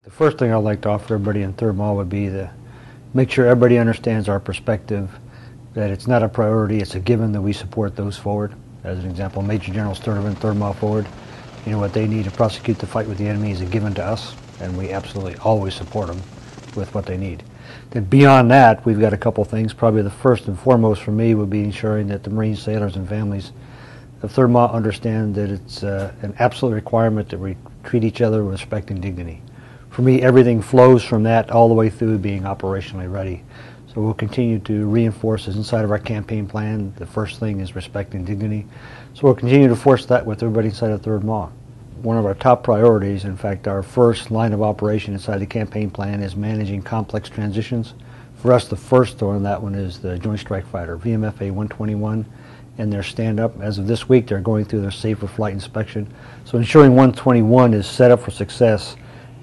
The first thing I'd like to offer everybody in 3rd MAW would be to make sure everybody understands our perspective, that it's not a priority, it's a given that we support those forward. As an example, Major General Sturtevant, 3rd MAW forward. You know, what they need to prosecute the fight with the enemy is a given to us, and we absolutely always support them with what they need. Then beyond that, we've got a couple things. Probably the first and foremost for me would be ensuring that the Marine sailors and families of 3rd MAW understand that it's an absolute requirement that we treat each other with respect and dignity. For me, everything flows from that all the way through being operationally ready. So we'll continue to reinforce this inside of our campaign plan. The first thing is respect and dignity. So we'll continue to force that with everybody inside of 3rd MAW. One of our top priorities, in fact, our first line of operation inside the campaign plan is managing complex transitions. For us, the first on that one is the Joint Strike Fighter, VMFA 121, and their stand-up. As of this week, they're going through their safer flight inspection. So ensuring 121 is set up for success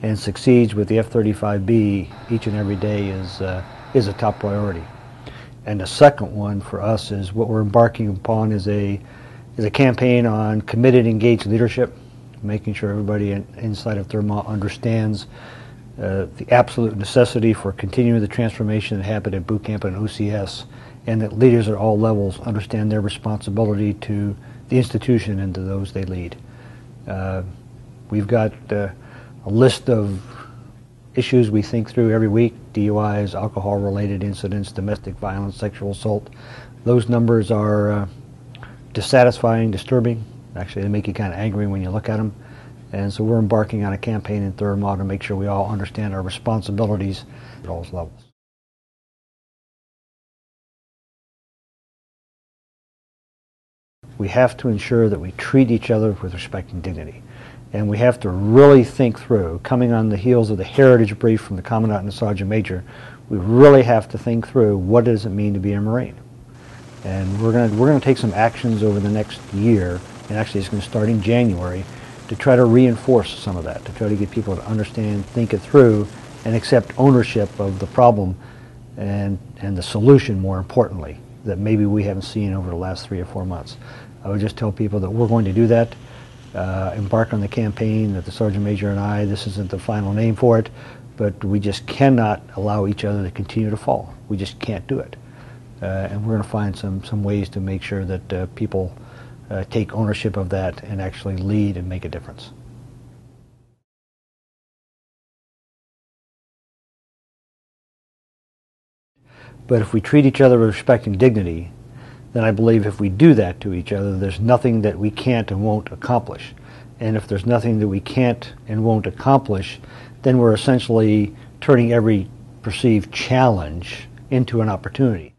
and succeeds with the F-35B each and every day is a top priority. And the second one for us is what we're embarking upon is a campaign on committed, engaged leadership, making sure everybody inside of 3rd MAW understands the absolute necessity for continuing the transformation that happened at boot camp and OCS, and that leaders at all levels understand their responsibility to the institution and to those they lead. We've got a list of issues we think through every week: DUIs, alcohol-related incidents, domestic violence, sexual assault. Those numbers are dissatisfying, disturbing. Actually, they make you kind of angry when you look at them. And so we're embarking on a campaign in 3rd MAW to make sure we all understand our responsibilities at all levels. We have to ensure that we treat each other with respect and dignity. And we have to really think through, coming on the heels of the heritage brief from the Commandant and the Sergeant Major, we really have to think through what does it mean to be a Marine. And we're going to take some actions over the next year, and actually it's going to start in January, to try to reinforce some of that, to try to get people to understand, think it through, and accept ownership of the problem and the solution, more importantly, that maybe we haven't seen over the last 3 or 4 months. I would just tell people that we're going to do that. Embark on the campaign, that the Sergeant Major and I, this isn't the final name for it, but we just cannot allow each other to continue to fall. We just can't do it. And we're going to find some ways to make sure that people take ownership of that and actually lead and make a difference. But if we treat each other with respect and dignity, then I believe if we do that to each other, there's nothing that we can't and won't accomplish. And if there's nothing that we can't and won't accomplish, then we're essentially turning every perceived challenge into an opportunity.